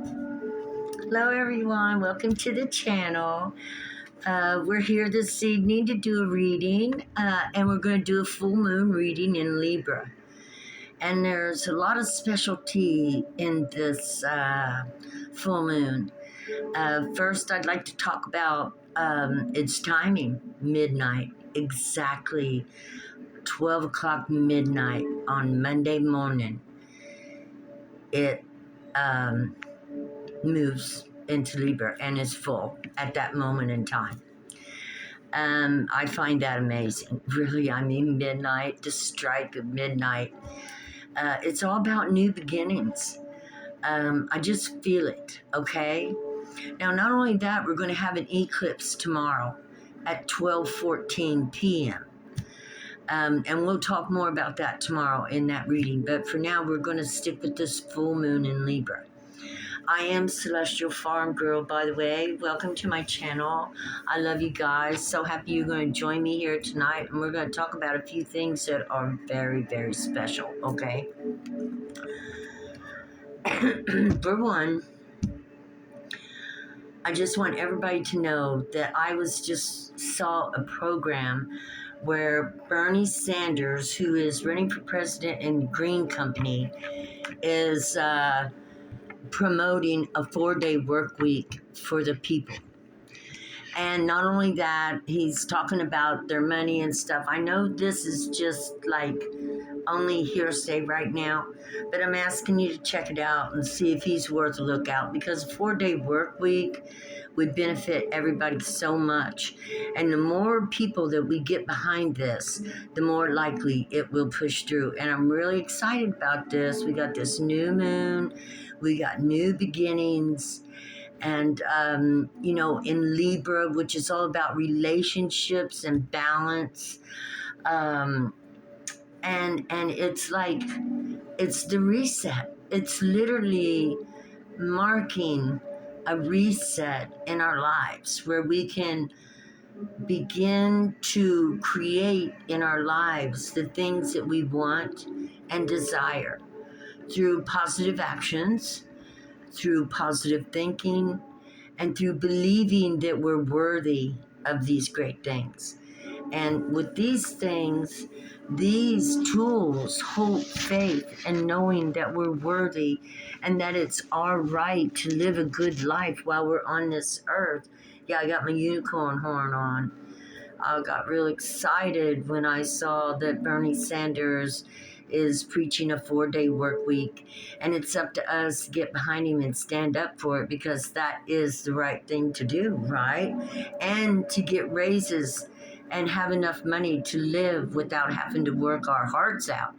Hello everyone, welcome to the channel. We're here this evening to do a reading, and we're going to do a full moon reading in Libra. And there's a lot of specialty in this full moon. First, I'd like to talk about its timing, midnight, exactly 12 o'clock midnight on Monday morning. It moves into Libra and is full at that moment in time. I find that amazing. Really, I mean, midnight, the strike of midnight. It's all about new beginnings. I just feel it, okay? Now, not only that, we're going to have an eclipse tomorrow at 12:14 p.m. And we'll talk more about that tomorrow in that reading. But for now, we're going to stick with this full moon in Libra. I am Celestial Farm Girl, by the way. Welcome to my channel. I love you guys. So happy you're going to join me here tonight. And we're going to talk about a few things that are very, very special, okay? For one, I just want everybody to know that I just saw a program where Bernie Sanders, who is running for president in the Green Company, is promoting a 4-day work week for the people. And not only that, he's talking about their money and stuff. I know this is just like only hearsay right now, but I'm asking you to check it out and see if he's worth a look out, because a 4-day work week would benefit everybody so much. And the more people that we get behind this, the more likely it will push through. And I'm really excited about this. We got this new moon, we got new beginnings. And, in Libra, which is all about relationships and balance. And it's like, it's the reset. It's literally marking a reset in our lives where we can begin to create in our lives the things that we want and desire through positive actions, through positive thinking, and through believing that we're worthy of these great things. And with these things, these tools, hope, faith, and knowing that we're worthy and that it's our right to live a good life while we're on this earth. Yeah, I got my unicorn horn on. I got real excited when I saw that Bernie Sanders is preaching a 4-day work week, and it's up to us to get behind him and stand up for it, because that is the right thing to do, right? And to get raises and have enough money to live without having to work our hearts out,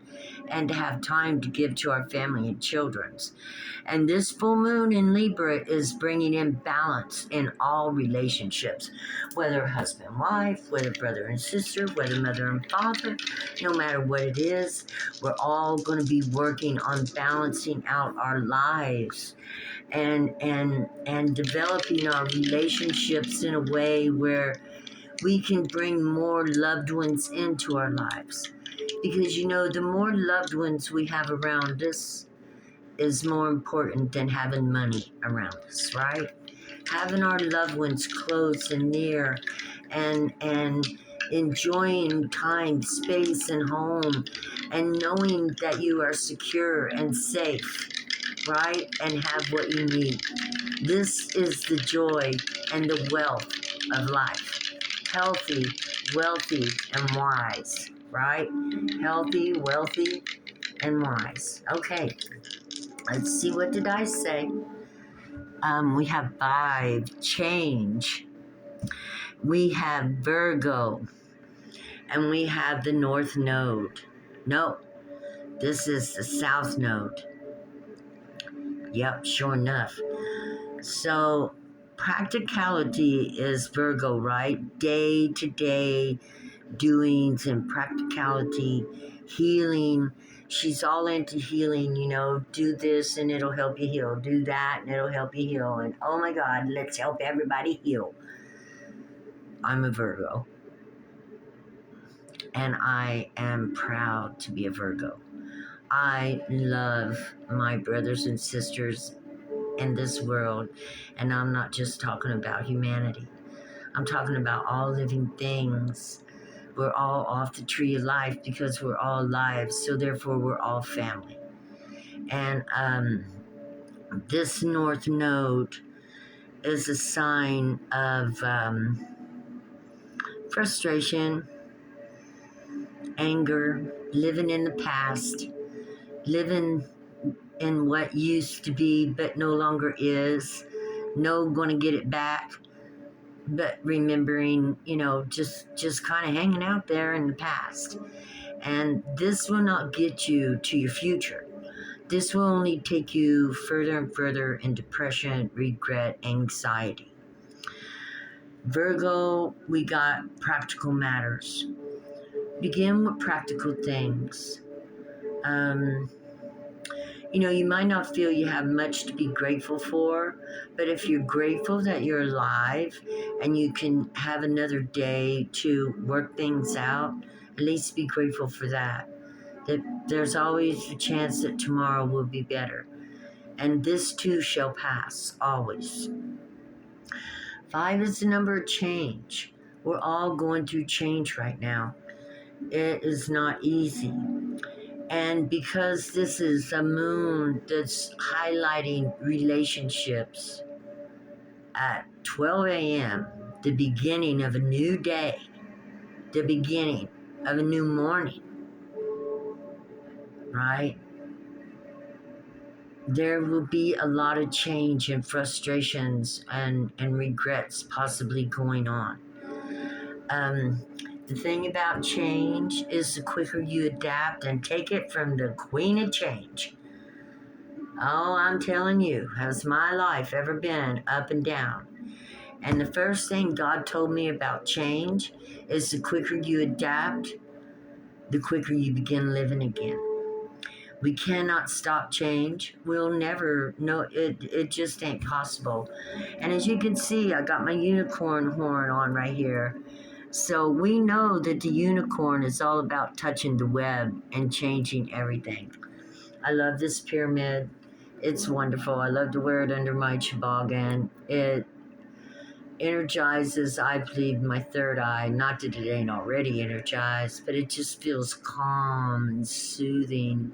and to have time to give to our family and children's. And this full moon in Libra is bringing in balance in all relationships, whether husband and wife, whether brother and sister, whether mother and father, no matter what it is, we're all going to be working on balancing out our lives and developing our relationships in a way where we can bring more loved ones into our lives. Because, the more loved ones we have around us is more important than having money around us, right? Having our loved ones close and near, and enjoying time, space, and home, and knowing that you are secure and safe, right? And have what you need. This is the joy and the wealth of life. Healthy, wealthy, and wise, right? Healthy, wealthy, and wise. Okay, let's see, what did I say? We have 5, change. We have Virgo, and we have the North Node. No, this is the South Node. Yep, sure enough. So, practicality is Virgo, right? Day-to-day doings and practicality, healing. She's all into healing, do this and it'll help you heal. Do that and it'll help you heal. And oh my God, let's help everybody heal. I'm a Virgo. And I am proud to be a Virgo. I love my brothers and sisters in this world. And I'm not just talking about humanity. I'm talking about all living things. We're all off the tree of life because we're all lives, so therefore we're all family. And this North Node is a sign of frustration, anger, living in the past, living in what used to be but no longer is, no going to get it back, but remembering, just kind of hanging out there in the past. And this will not get you to your future. This will only take you further and further in depression, regret, anxiety. Virgo, we got practical matters. Begin with practical things. You might not feel you have much to be grateful for, but if you're grateful that you're alive and you can have another day to work things out, at least be grateful for that. That there's always a chance that tomorrow will be better. And this too shall pass, always. 5 is the number of change. We're all going through change right now. It is not easy. And because this is a moon that's highlighting relationships at 12 a.m., the beginning of a new day, the beginning of a new morning, right? There will be a lot of change and frustrations and regrets possibly going on. The thing about change is the quicker you adapt, and take it from the Queen of Change. Oh, I'm telling you, has my life ever been up and down? And the first thing God told me about change is the quicker you adapt, the quicker you begin living again. We cannot stop change. We'll never know it. It just ain't possible. And as you can see, I got my unicorn horn on right here. So we know that the unicorn is all about touching the web and changing everything. I love this pyramid. It's wonderful. I love to wear it under my toboggan. It energizes, I believe, my third eye. Not that it ain't already energized, but it just feels calm and soothing.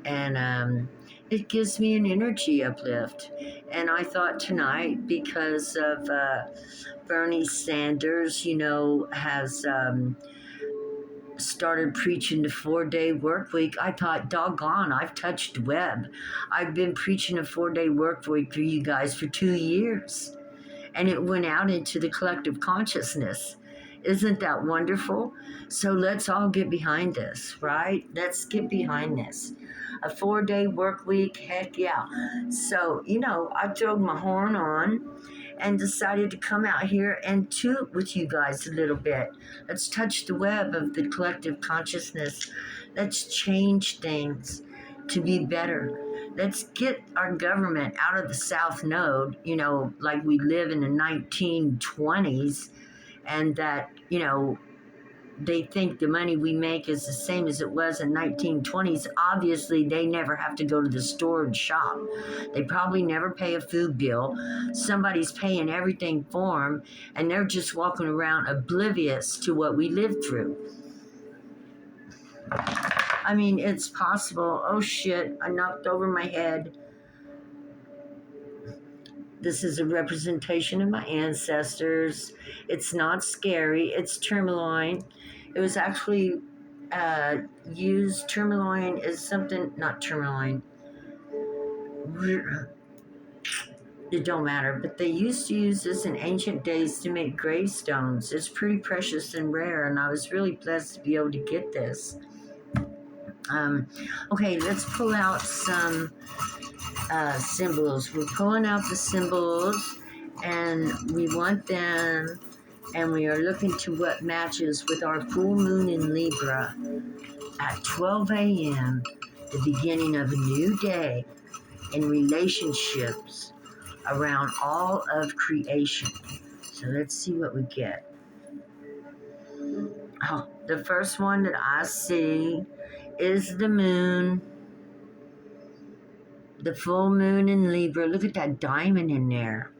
And it gives me an energy uplift. And I thought tonight, because of Bernie Sanders, has started preaching the 4-day work week, I thought, doggone, I've touched web. I've been preaching a 4-day work week for you guys for 2 years. And it went out into the collective consciousness. Isn't that wonderful? So let's all get behind this, right? Let's get behind this. A 4-day work week, heck yeah. So, I threw my horn on and decided to come out here and toot with you guys a little bit. Let's touch the web of the collective consciousness. Let's change things to be better. Let's get our government out of the South Node, like we live in the 1920s, and that, they think the money we make is the same as it was in 1920s. Obviously, they never have to go to the store and shop. They probably never pay a food bill. Somebody's paying everything for them, and they're just walking around oblivious to what we lived through. I mean, it's possible. Oh, shit, I knocked over my head. This is a representation of my ancestors. It's not scary. It's tourmaline. It was actually used. Tourmaline is something, not tourmaline. It don't matter, but they used to use this in ancient days to make gravestones. It's pretty precious and rare, and I was really blessed to be able to get this. Okay, let's pull out some symbols. We're pulling out the symbols, and we want them, and we are looking to what matches with our full moon in Libra at 12 a.m., the beginning of a new day in relationships around all of creation. So let's see what we get. Oh, the first one that I see is the moon. The full moon in Libra. Look at that diamond in there.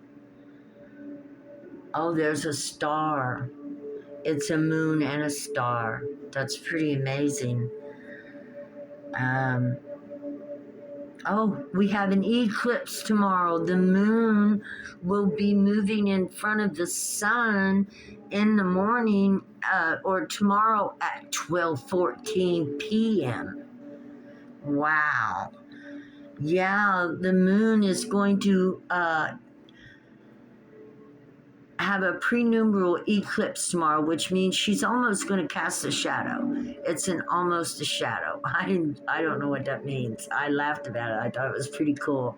Oh, there's a star. It's a moon and a star. That's pretty amazing. Oh, we have an eclipse tomorrow. The moon will be moving in front of the sun in the morning or tomorrow at 12:14 p.m. Wow. Yeah, the moon is going to have a prenumeral eclipse tomorrow, which means she's almost going to cast a shadow. It's almost a shadow. I don't know what that means. I laughed about it. I thought it was pretty cool.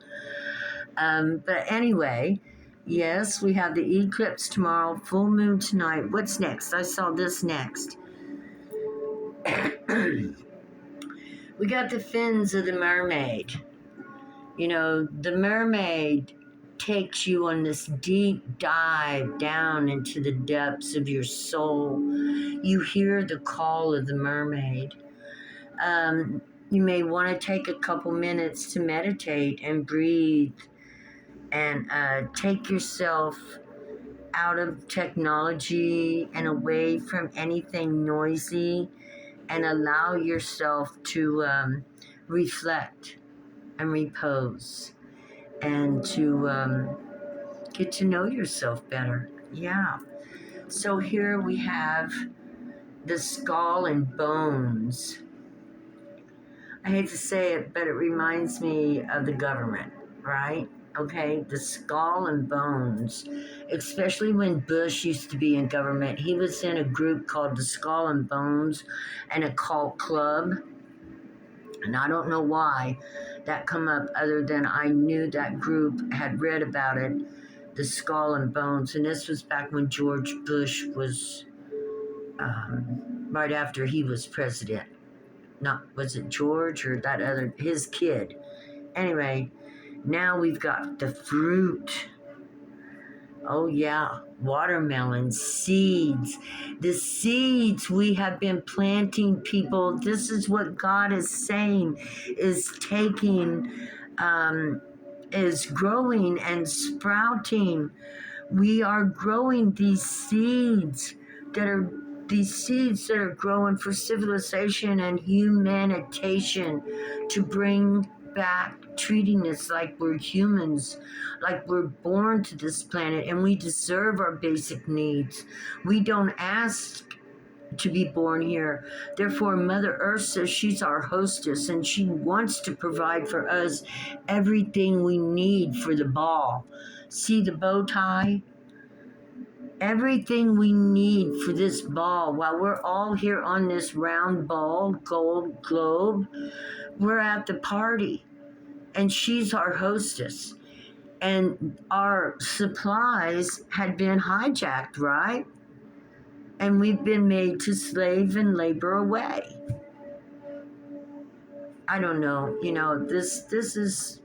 But anyway, yes, we have the eclipse tomorrow, full moon tonight. What's next? I saw this next. We got the fins of the mermaid. You know, the mermaid takes you on this deep dive down into the depths of your soul. You hear the call of the mermaid. You may want to take a couple minutes to meditate and breathe and take yourself out of technology and away from anything noisy and allow yourself to reflect and repose and to get to know yourself better. Yeah. So here we have the skull and bones. I hate to say it, but it reminds me of the government, right? Okay, the skull and bones, especially when Bush used to be in government. He was in a group called the Skull and Bones and a cult club. And I don't know why that come up other than I knew that group had read about it, the Skull and Bones. And this was back when George Bush was, right after he was president. Not, was it George or that other, his kid? Anyway, now we've got the fruit. Oh yeah, watermelon, seeds. The seeds we have been planting, people. This is what God is saying, is taking, is growing and sprouting. We are growing these seeds that are growing for civilization and humanitarian, to bring back treating us like we're humans, like we're born to this planet and we deserve our basic needs. We don't ask to be born here. Therefore, Mother Earth says she's our hostess and she wants to provide for us everything we need for the ball. See the bow tie? Everything we need for this ball, while we're all here on this round ball, gold globe, we're at the party. And she's our hostess. And our supplies had been hijacked, right? And we've been made to slave and labor away. I don't know. You know, this is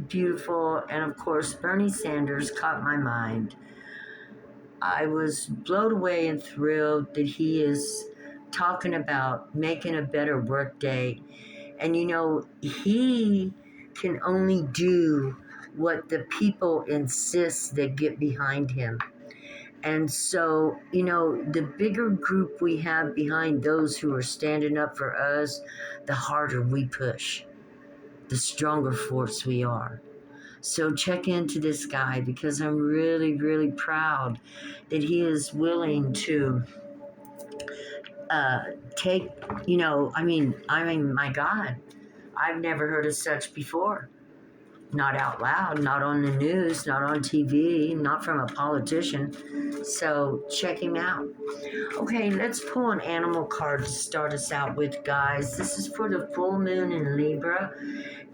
beautiful. And of course, Bernie Sanders caught my mind. I was blown away and thrilled that he is talking about making a better work day. And you know, he can only do what the people insist they get behind him. And so, you know, the bigger group we have behind those who are standing up for us, the harder we push, the stronger force we are. So check into this guy, because I'm really, really proud that he is willing to take, you know, I mean, my God, I've never heard of such before. Not out loud, not on the news, not on TV, not from a politician. So check him out. Okay, let's pull an animal card to start us out with, guys. This is for the full moon in Libra.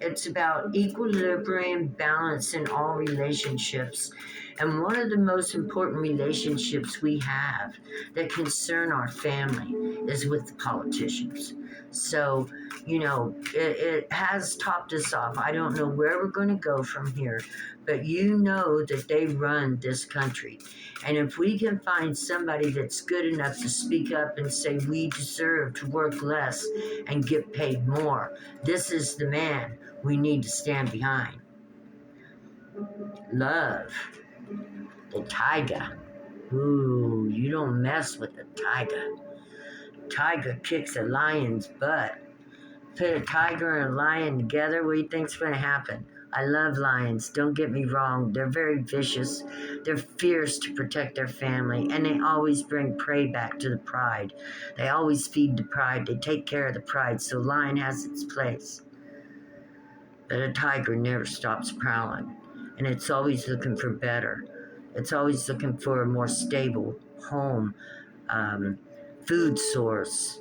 It's about equilibrium, balance in all relationships. And one of the most important relationships we have that concern our family is with the politicians. So, you know, it has topped us off. I don't know where we're going to go from here, but you know that they run this country. And if we can find somebody that's good enough to speak up and say we deserve to work less and get paid more, this is the man. we need to stand behind. Love, the tiger. Ooh, you don't mess with the tiger. Tiger kicks a lion's butt. Put a tiger and a lion together, what do you think's going to happen? I love lions, don't get me wrong. They're very vicious. They're fierce to protect their family, and they always bring prey back to the pride. They always feed the pride. They take care of the pride, so lion has its place. But a tiger never stops prowling, and it's always looking for better. It's always looking for a more stable home, food source.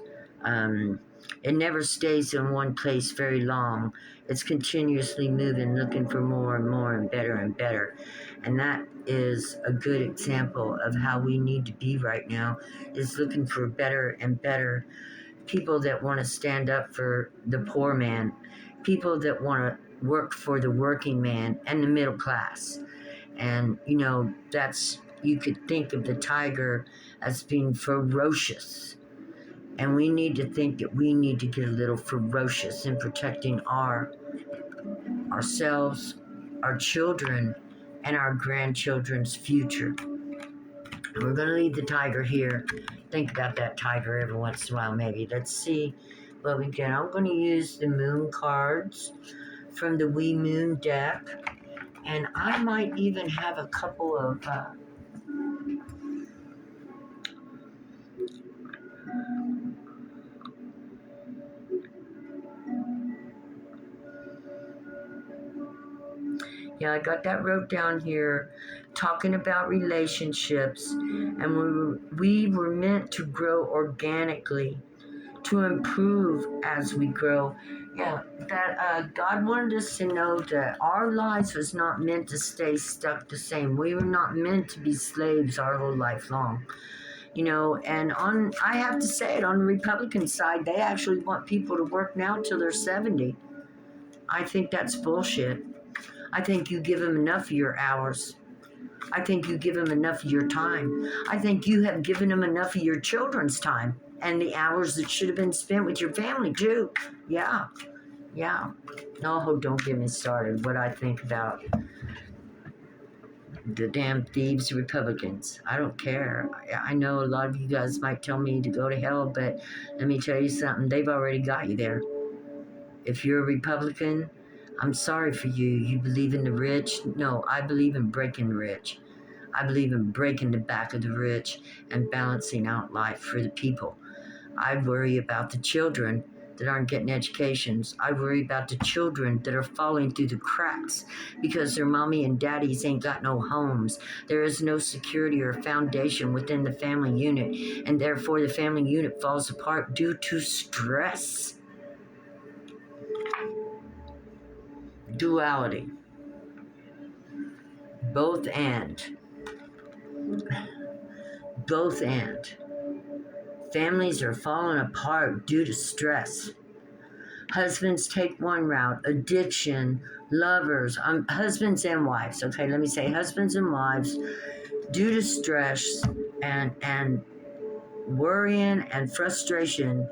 It never stays in one place very long. It's continuously moving, looking for more and more and better and better. And that is a good example of how we need to be right now, is looking for better and better people that want to stand up for the poor man, people that want to work for the working man and the middle class. And, you could think of the tiger as being ferocious. And we need to think that we need to get a little ferocious in protecting ourselves, our children, and our grandchildren's future. We're going to leave the tiger here. Think about that tiger every once in a while, maybe. Let's see what we get. I'm going to use the moon cards from the Wee Moon deck. And I might even have a couple of... Yeah, I got that wrote down here, talking about relationships, and we were meant to grow organically, to improve as we grow. Yeah, that God wanted us to know that our lives was not meant to stay stuck the same. We were not meant to be slaves our whole life long. And I have to say it, on the Republican side, they actually want people to work now till they're 70. I think that's bullshit. I think you give them enough of your hours. I think you give them enough of your time. I think you have given them enough of your children's time and the hours that should have been spent with your family too. Yeah. No, don't get me started. What I think about the damn thieves Republicans. I don't care. I know a lot of you guys might tell me to go to hell, but let me tell you something. They've already got you there. If you're a Republican, I'm sorry for you. You believe in the rich? No, I believe in breaking the rich. I believe in breaking the back of the rich and balancing out life for the people. I worry about the children that aren't getting educations. I worry about the children that are falling through the cracks because their mommy and daddies ain't got no homes. There is no security or foundation within the family unit, and therefore the family unit falls apart due to stress. Duality. Both and. Families are falling apart due to stress. Husbands take one route, addiction, lovers, husbands and wives. Okay, let me say husbands and wives, due to stress and worrying and frustration,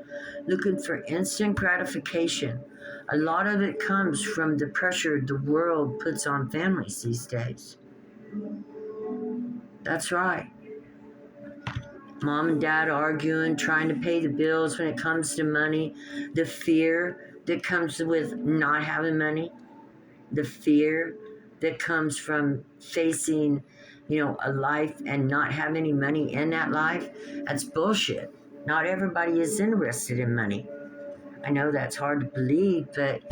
looking for instant gratification. A lot of it comes from the pressure the world puts on families these days. That's right. Mom and dad arguing, trying to pay the bills when it comes to money, the fear that comes with not having money, the fear that comes from facing, a life and not having any money in that life. That's bullshit. Not everybody is interested in money. I know that's hard to believe, but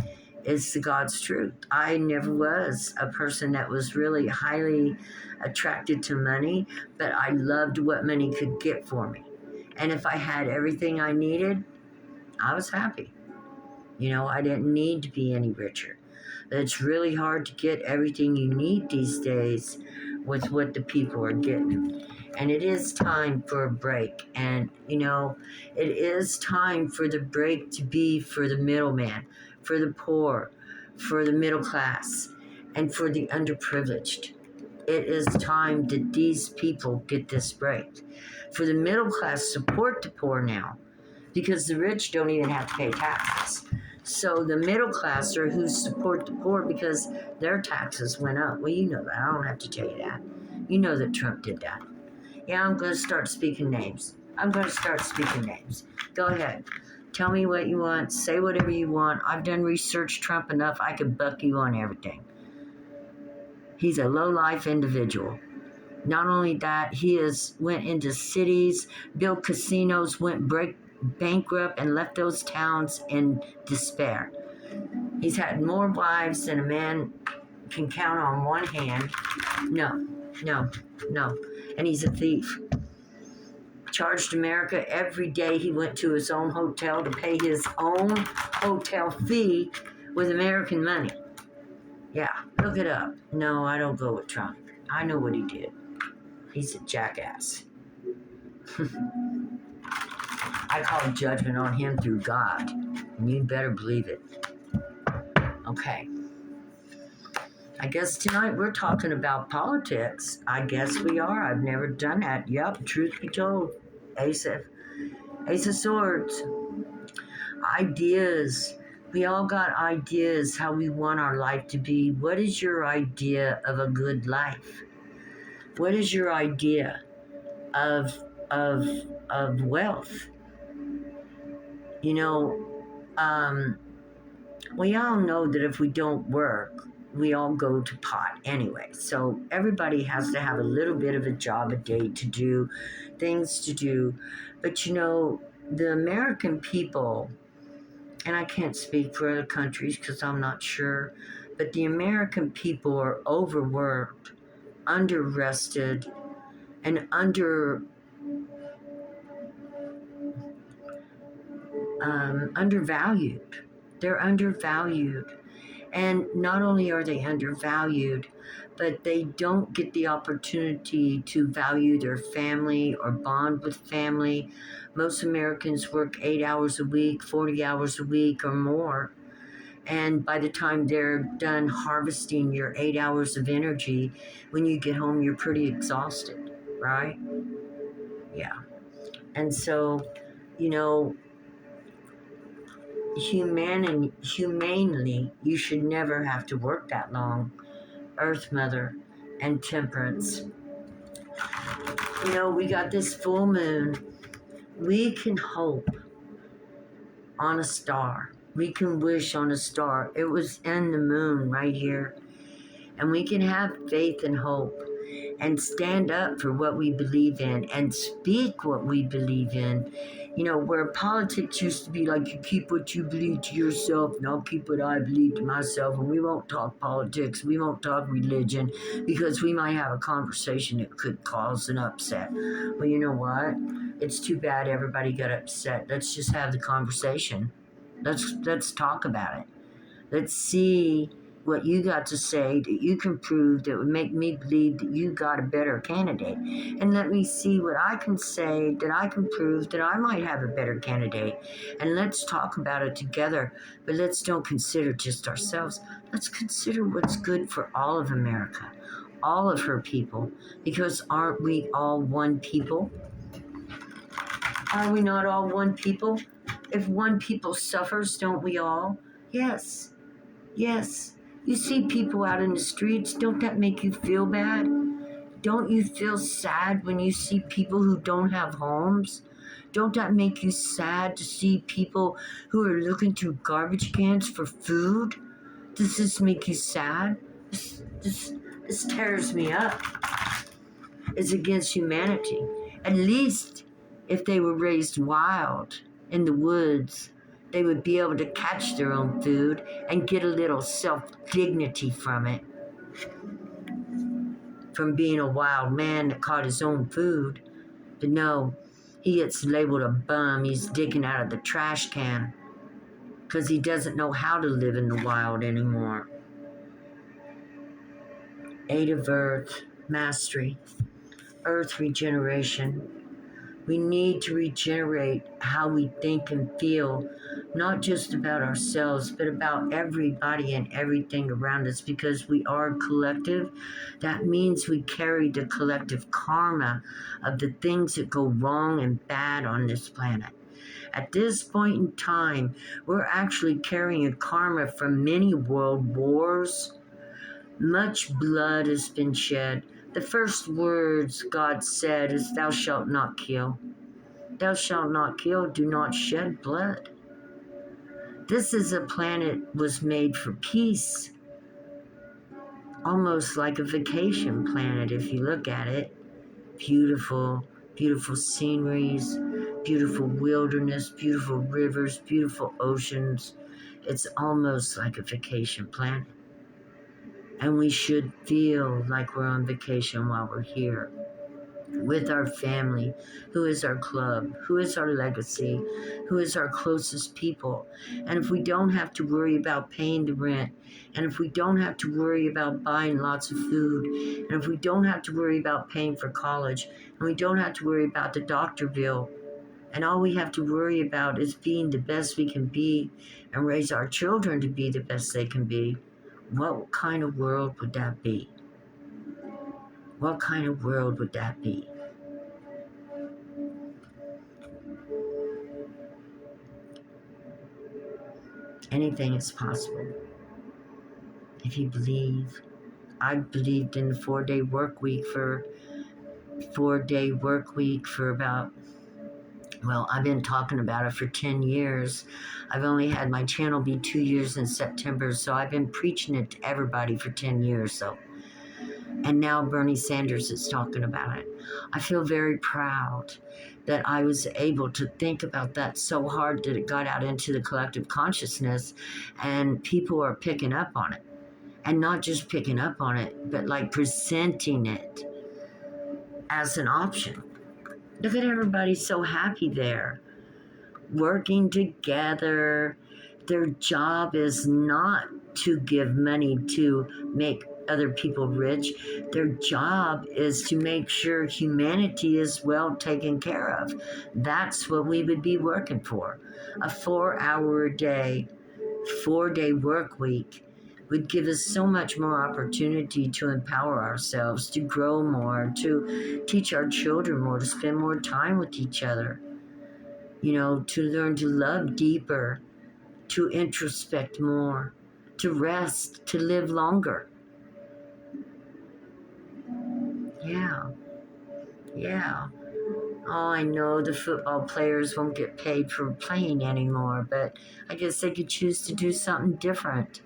it's the God's truth. I never was a person that was really highly attracted to money, but I loved what money could get for me. And if I had everything I needed, I was happy. I didn't need to be any richer. But it's really hard to get everything you need these days with what the people are getting. And it is time for a break. And, it is time for the break to be for the middleman, for the poor, for the middle class, and for the underprivileged. It is time that these people get this break. For the middle class, support the poor now, because the rich don't even have to pay taxes. So the middle class are who support the poor because their taxes went up. Well, you know that. I don't have to tell you that. You know that Trump did that. Yeah, I'm going to start speaking names. Go ahead. Tell me what you want. Say whatever you want. I've done research Trump enough. I could buck you on everything. He's a low-life individual. Not only that, he went into cities, built casinos, went bankrupt, and left those towns in despair. He's had more wives than a man can count on one hand. No. And he's a thief. Charged America every day he went to his own hotel to pay his own hotel fee with American money. Yeah, look it up. No, I don't go with Trump. I know what he did. He's a jackass. I call judgment on him through God, and you better believe it. Okay. I guess tonight we're talking about politics. I guess we are. I've never done that. Yep, truth be told. Ace of Swords. Ideas. We all got ideas how we want our life to be. What is your idea of a good life? What is your idea of wealth? You know, we all know that if we don't work, we all go to pot anyway. So everybody has to have a little bit of a job a day to do, things to do. But you know, the American people, and I can't speak for other countries because I'm not sure, but the American people are overworked, under-rested, and undervalued. They're undervalued. And not only are they undervalued, but they don't get the opportunity to value their family or bond with family. Most Americans work 8 hours a week, 40 hours a week or more. And by the time they're done harvesting your 8 hours of energy, when you get home, you're pretty exhausted, right? Yeah. And so, you know, humanely, you should never have to work that long. Earth Mother and Temperance. You know, we got this full moon. We can hope on a star. We can wish on a star. It was in the moon right here. And we can have faith and hope and stand up for what we believe in and speak what we believe in. You know, where politics used to be like, you keep what you believe to yourself and I'll keep what I believe to myself, and we won't talk politics, we won't talk religion, because we might have a conversation that could cause an upset. Well, you know what? It's too bad everybody got upset. Let's just have the conversation. Let's talk about it. Let's see what you got to say that you can prove that would make me believe that you got a better candidate. And let me see what I can say that I can prove that I might have a better candidate. And let's talk about it together. But let's don't consider just ourselves. Let's consider what's good for all of America, all of her people. Because aren't we all one people? Are we not all one people? If one people suffers, don't we all? Yes. Yes. You see people out in the streets, don't that make you feel bad? Don't you feel sad when you see people who don't have homes? Don't that make you sad to see people who are looking through garbage cans for food? Does this make you sad? This tears me up. It's against humanity. At least if they were raised wild in the woods, they would be able to catch their own food and get a little self-dignity from it. From being a wild man that caught his own food. But no, he gets labeled a bum. He's digging out of the trash can because he doesn't know how to live in the wild anymore. 8 of Earth, mastery, Earth regeneration. We need to regenerate how we think and feel, not just about ourselves, but about everybody and everything around us, because we are collective. That means we carry the collective karma of the things that go wrong and bad on this planet. At this point in time, we're actually carrying a karma from many world wars. Much blood has been shed. The first words God said is, "Thou shalt not kill. Thou shalt not kill, do not shed blood." This is a planet was made for peace, almost like a vacation planet if you look at it. Beautiful, beautiful sceneries, beautiful wilderness, beautiful rivers, beautiful oceans. It's almost like a vacation planet. And we should feel like we're on vacation while we're here with our family, who is our club, who is our legacy, who is our closest people. And if we don't have to worry about paying the rent, and if we don't have to worry about buying lots of food, and if we don't have to worry about paying for college, and we don't have to worry about the doctor bill, and all we have to worry about is being the best we can be and raise our children to be the best they can be, what kind of world would that be? What kind of world would that be? Anything is possible if you believe. I believed in the 4-day work week for about, well, I've been talking about it for 10 years. I've only had my channel be 2 years in September, so I've been preaching it to everybody for 10 years. So, and now Bernie Sanders is talking about it. I feel very proud that I was able to think about that so hard that it got out into the collective consciousness, and people are picking up on it. And not just picking up on it, but like presenting it as an option. Look at everybody so happy there, working together. Their job is not to give money to make other people rich. Their job is to make sure humanity is well taken care of. That's what we would be working for. A 4-hour-a-day, 4-day work week would give us so much more opportunity to empower ourselves, to grow more, to teach our children more, to spend more time with each other, to learn to love deeper, to introspect more, to rest, to live longer. Yeah. Oh, I know the football players won't get paid for playing anymore, but I guess they could choose to do something different.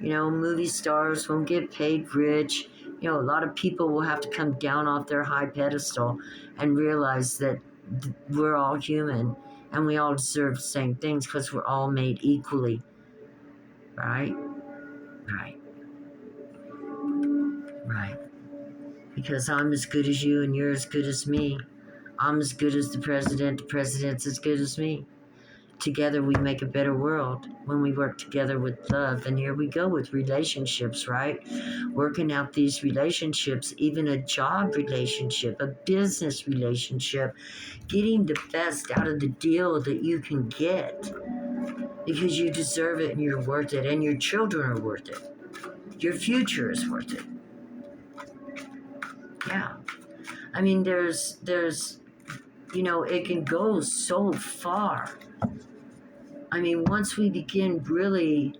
Movie stars won't get paid rich. A lot of people will have to come down off their high pedestal and realize that we're all human and we all deserve the same things because we're all made equally. Right? Right. Because I'm as good as you and you're as good as me. I'm as good as the president's as good as me. Together we make a better world when we work together with love. And here we go with relationships, right? Working out these relationships, even a job relationship, a business relationship, getting the best out of the deal that you can get because you deserve it and you're worth it and your children are worth it. Your future is worth it. Yeah. I mean, there's it can go so far. I mean, once we begin really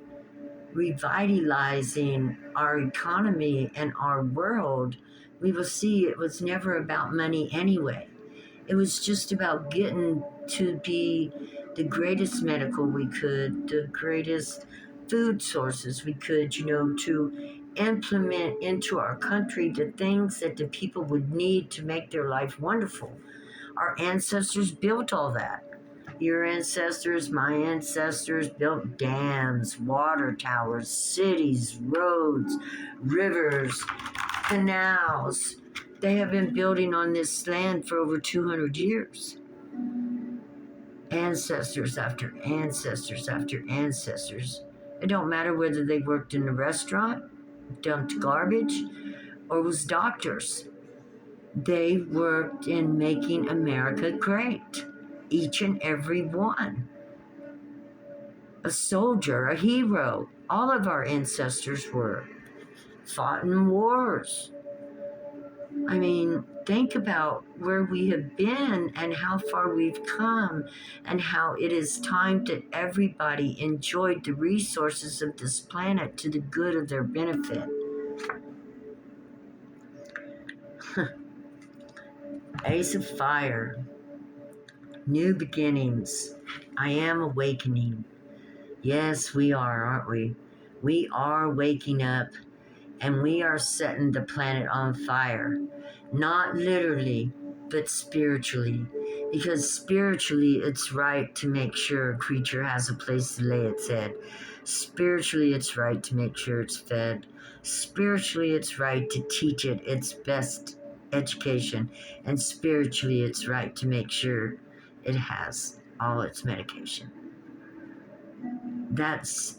revitalizing our economy and our world, we will see it was never about money anyway. It was just about getting to be the greatest medical we could, the greatest food sources we could, to implement into our country the things that the people would need to make their life wonderful. Our ancestors built all that. Your ancestors, my ancestors built dams, water towers, cities, roads, rivers, canals. They have been building on this land for over 200 years. Ancestors after ancestors after ancestors. It don't matter whether they worked in a restaurant, dumped garbage, or was doctors. They worked in making America great. Each and every one. A soldier, a hero. All of our ancestors were. Fought in wars. I mean, think about where we have been and how far we've come, and how it is time that everybody enjoyed the resources of this planet to the good of their benefit. Ace of Fire, new beginnings. I am awakening. Yes, we are, aren't we? We are waking up, and we are setting the planet on fire. Not literally, but spiritually. Because spiritually, it's right to make sure a creature has a place to lay its head. Spiritually, it's right to make sure it's fed. Spiritually, it's right to teach it its best education. And spiritually, it's right to make sure it has all its medication. That's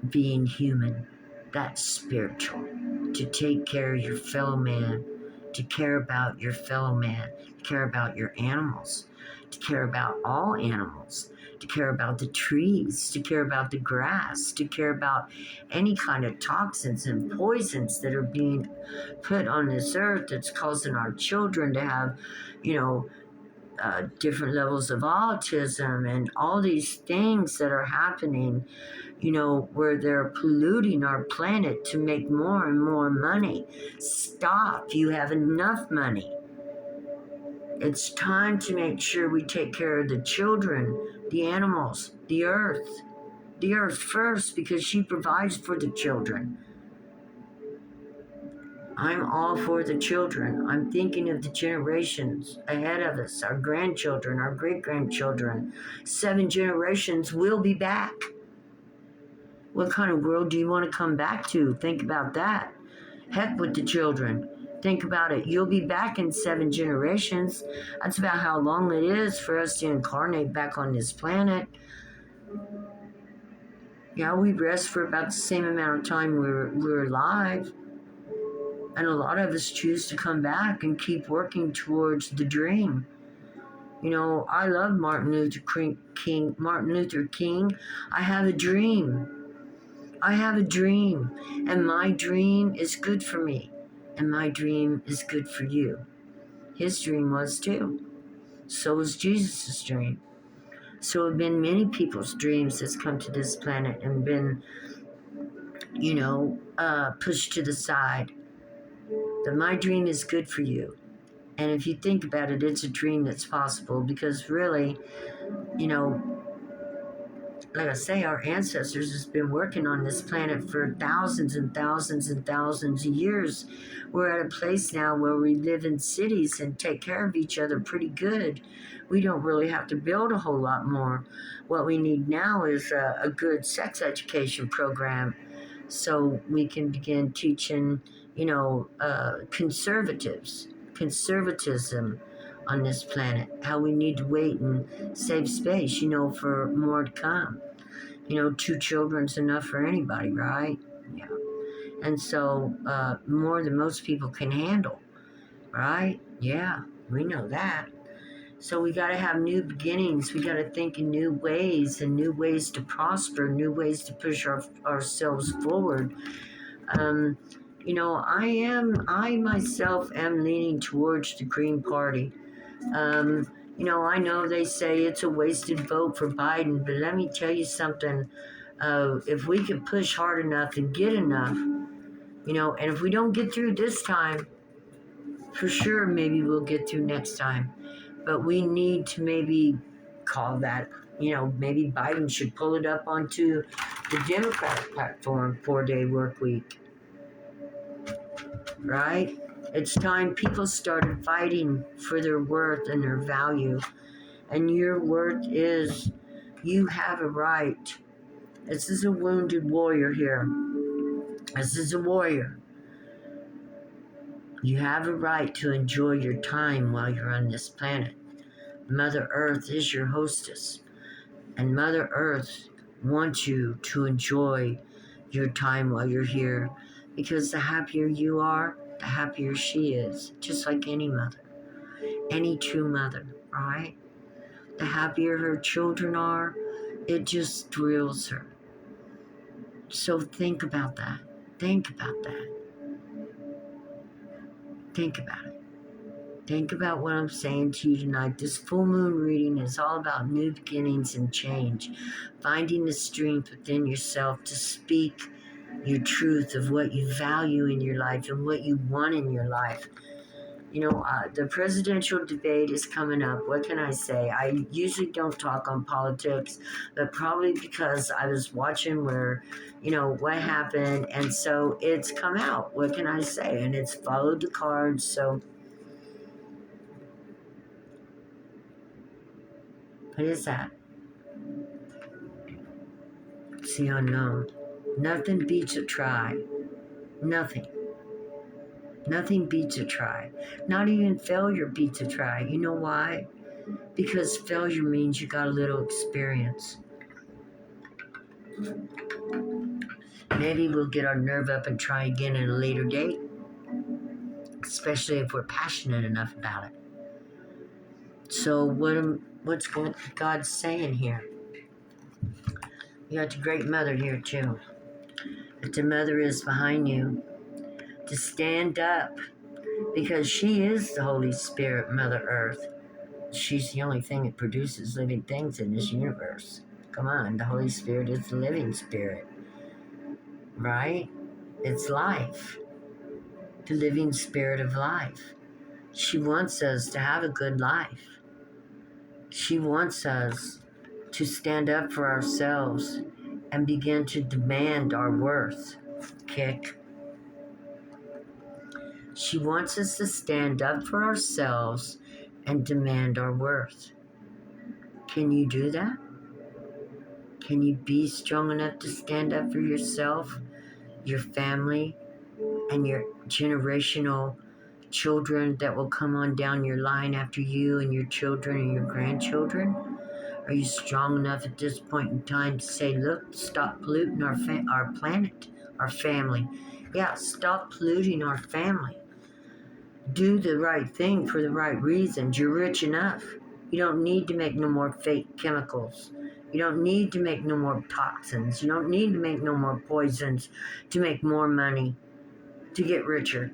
being human. That's spiritual. To take care of your fellow man, to care about your fellow man, to care about your animals, to care about all animals, to care about the trees, to care about the grass, to care about any kind of toxins and poisons that are being put on this earth that's causing our children to have, different levels of autism and all these things that are happening, where they're polluting our planet to make more and more money. Stop. You have enough money. It's time to make sure we take care of the children, the animals, the earth. The earth first, because she provides for the children. I'm all for the children. I'm thinking of the generations ahead of us, our grandchildren, our great-grandchildren. 7 generations will be back. What kind of world do you want to come back to? Think about that. Heck with the children. Think about it. You'll be back in 7 generations. That's about how long it is for us to incarnate back on this planet. Yeah, we rest for about the same amount of time we're alive. And a lot of us choose to come back and keep working towards the dream. I love Martin Luther King. I have a dream. I have a dream, and my dream is good for me, and my dream is good for you. His dream was too. So was Jesus' dream. So have been many people's dreams that's come to this planet and been, pushed to the side. That my dream is good for you. And if you think about it, it's a dream that's possible, because really, like I say, our ancestors has been working on this planet for thousands and thousands and thousands of years. We're at a place now where we live in cities and take care of each other pretty good. We don't really have to build a whole lot more. What we need now is a good sex education program, so we can begin teaching, conservatism on this planet, how we need to wait and save space, for more to come. 2 children's enough for anybody, right? Yeah. And so more than most people can handle, right? Yeah, we know that. So we got to have new beginnings. We got to think in new ways, and new ways to prosper, new ways to push ourselves forward. I myself am leaning towards the Green Party. I know they say it's a wasted vote for Biden, but let me tell you something. If we can push hard enough and get enough, and if we don't get through this time, for sure, maybe we'll get through next time. But we need to maybe call that, maybe Biden should pull it up onto the Democratic platform, 4-day work week. Right? It's time people started fighting for their worth and their value. And your worth is, you have a right. This is a wounded warrior here. This is a warrior. You have a right to enjoy your time while you're on this planet. Mother Earth is your hostess. And Mother Earth wants you to enjoy your time while you're here. Because the happier you are, the happier she is. Just like any mother. Any true mother, right? The happier her children are, it just thrills her. So think about that. Think about that. Think about it. Think about what I'm saying to you tonight. This full moon reading is all about new beginnings and change. Finding the strength within yourself to speak your truth of what you value in your life and what you want in your life. The presidential debate is coming up. What can I say? I usually don't talk on politics, but probably because I was watching what happened, and so it's come out. What can I say? And it's followed the cards, so what is that? It's the unknown. Nothing beats a try. Nothing. Nothing beats a try. Not even failure beats a try. You know why? Because failure means you got a little experience. Maybe we'll get our nerve up and try again at a later date, especially if we're passionate enough about it. So what's God saying here? You got the Great Mother here too. But the Mother is behind you to stand up because she is the Holy Spirit, Mother Earth. She's the only thing that produces living things in this universe. Come on, the Holy Spirit is the living spirit, right? It's life, the living spirit of life. She wants us to have a good life. She wants us to stand up for ourselves and begin to demand our worth. Kick. She wants us to stand up for ourselves and demand our worth. Can you do that? Can you be strong enough to stand up for yourself, your family, and your generational children that will come on down your line after you and your children and your grandchildren? Are you strong enough at this point in time to say, look, stop polluting our planet, our family? Yeah, stop polluting our family. Do the right thing for the right reasons. You're rich enough. You don't need to make no more fake chemicals. You don't need to make no more toxins. You don't need to make no more poisons to make more money, to get richer,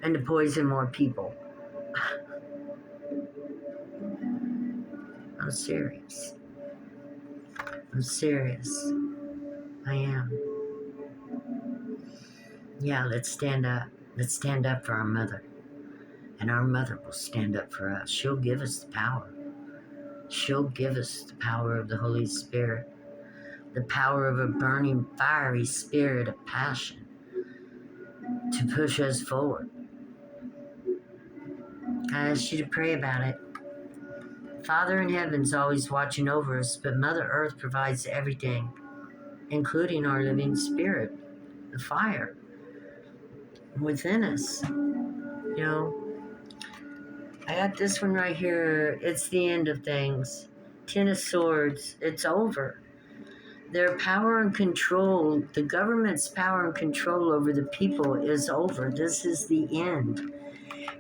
and to poison more people. I'm serious. I'm serious. I am. Yeah, let's stand up. Let's stand up for our mother. And our mother will stand up for us. She'll give us the power. She'll give us the power of the Holy Spirit, the power of a burning, fiery spirit of passion to push us forward. I ask you to pray about it. Father in heaven's always watching over us, but Mother Earth provides everything, including our living spirit, the fire within us. I got this one right here. It's the end of things. Ten of Swords. It's over. Their power and control, the government's power and control over the people is over. This is the end.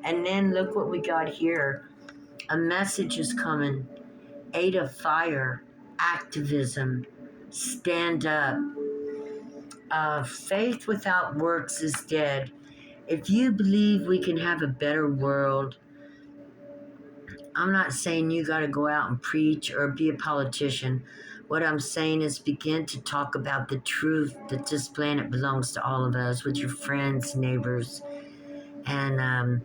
And then look what we got here. A message is coming. Eight of Fire. Activism. Stand up. Faith without works is dead. If you believe we can have a better world, I'm not saying you got to go out and preach or be a politician. What I'm saying is begin to talk about the truth that this planet belongs to all of us with your friends, neighbors, and,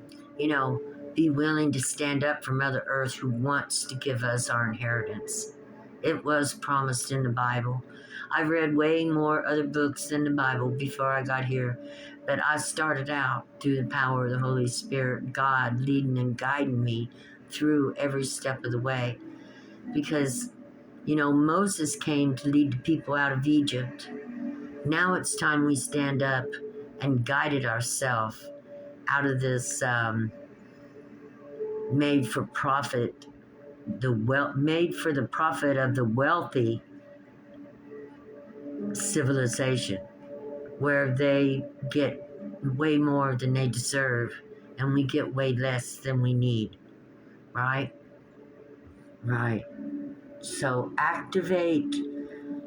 be willing to stand up for Mother Earth who wants to give us our inheritance. It was promised in the Bible. I read way more other books than the Bible before I got here, but I started out through the power of the Holy Spirit, God leading and guiding me through every step of the way. Because, Moses came to lead the people out of Egypt. Now it's time we stand up and guided ourselves out of this made for the profit of the wealthy civilization, where they get way more than they deserve and we get way less than we need. Right? So activate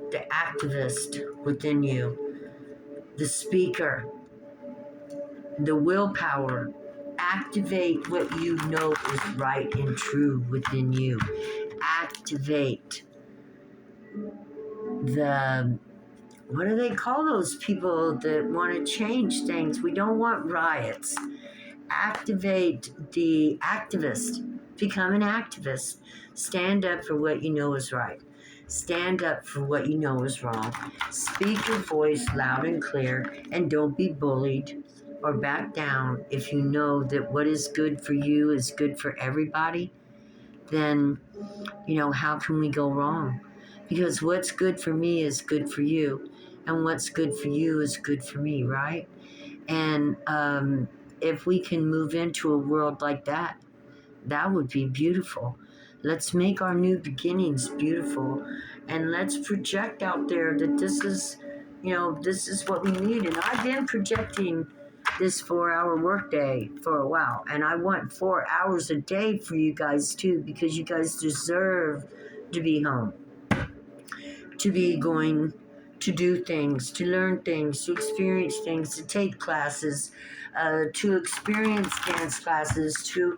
the activist within you, the speaker, the willpower, Activate what you know is right and true within you. Activate the, what do they call those people that want to change things? We don't want riots. Activate the activist. Become an activist. Stand up for what you know is right. Stand up for what you know is wrong. Speak your voice loud and clear, and don't be bullied or back down. If you know that what is good for you is good for everybody, then, how can we go wrong? Because what's good for me is good for you, and what's good for you is good for me, right? And if we can move into a world like that, that would be beautiful. Let's make our new beginnings beautiful, and let's project out there that this is what we need. And I've been projecting this 4-hour workday for a while, and I want 4 hours a day for you guys too, because you guys deserve to be home, to be going to do things, to learn things, to experience things, to take classes, to experience dance classes, to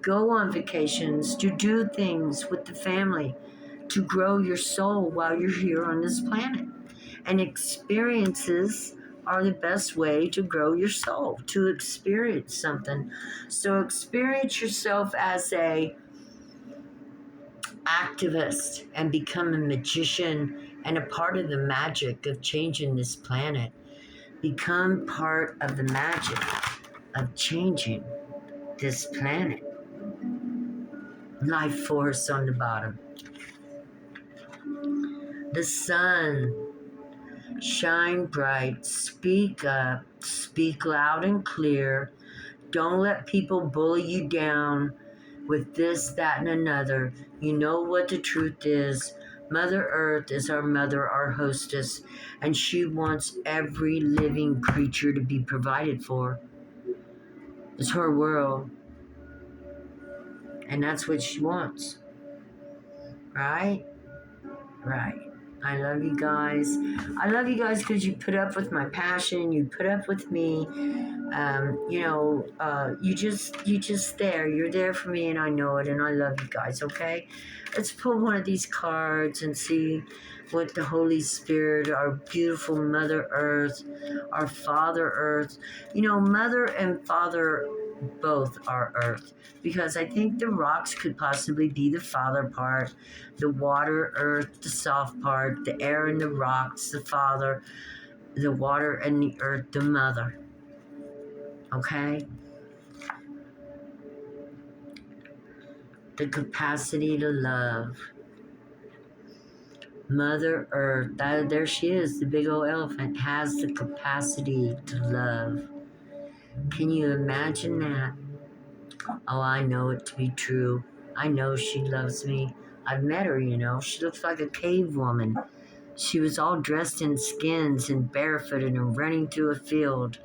go on vacations, to do things with the family, to grow your soul while you're here on this planet. And experiences are the best way to grow your soul, to experience something. So experience yourself as a activist and become a magician and a part of the magic of changing this planet. Become part of the magic of changing this planet. Life force on the bottom. The sun. Shine bright. Speak up. Speak loud and clear. Don't let people bully you down with this, that, and another. You know what the truth is. Mother Earth is our mother, our hostess, and she wants every living creature to be provided for. It's her world, and that's what she wants. Right? Right. I love you guys. I love you guys because you put up with my passion. You put up with me. You just there. You're there for me, and I know it, and I love you guys. Okay, let's pull one of these cards and see what the Holy Spirit, our beautiful Mother Earth, our Father Earth. Mother and Father both are Earth, because I think the rocks could possibly be the Father part, the water, Earth, the soft part, the air and the rocks, the Father, the water and the Earth, the Mother. Okay? The capacity to love. Mother Earth, there she is, the big old elephant, has the capacity to love. Can you imagine that? Oh, I know it to be true. I know she loves me. I've met her, She looks like a cave woman. She was all dressed in skins and barefooted and running through a field.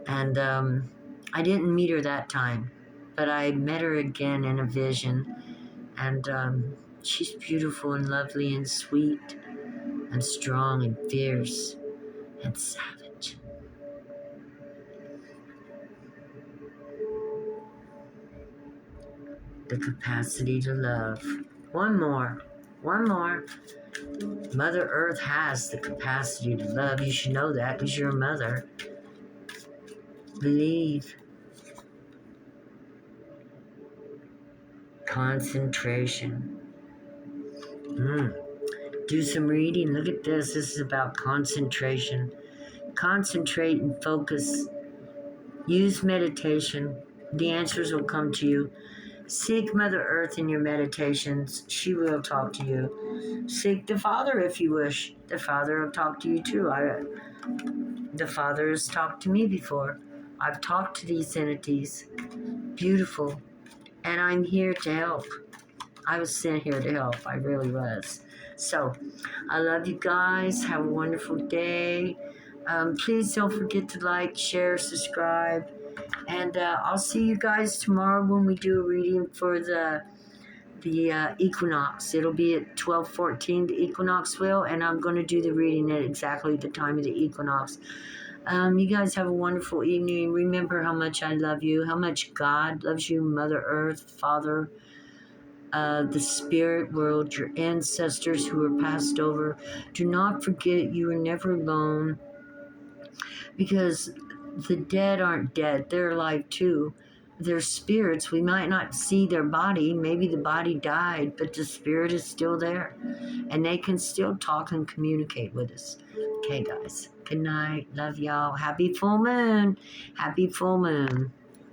And I didn't meet her that time, but I met her again in a vision. And she's beautiful and lovely and sweet and strong and fierce and savage. The capacity to love. One more. Mother Earth has the capacity to love. You should know that because you're a mother. Believe. Concentration. Do some reading. Look at this. This is about concentration. Concentrate and focus. Use meditation. The answers will come to you. Seek Mother Earth in your meditations. She will talk to you. Seek the Father if you wish. The Father will talk to you too. The Father has talked to me before. I've talked to these entities. Beautiful. And I'm here to help. I was sent here to help. I really was. So, I love you guys. Have a wonderful day. Please don't forget to like, share, subscribe. And I'll see you guys tomorrow when we do a reading for the equinox. It'll be at 12:14, the equinox will, and I'm going to do the reading at exactly the time of the equinox. You guys have a wonderful evening. Remember how much I love you, how much God loves you, Mother Earth, Father, the spirit world, your ancestors who are passed over. Do not forget you are never alone, because the dead aren't dead. They're alive too. They're spirits. We might not see their body. Maybe the body died, but the spirit is still there. And they can still talk and communicate with us. Okay, guys. Good night. Love y'all. Happy full moon. Happy full moon.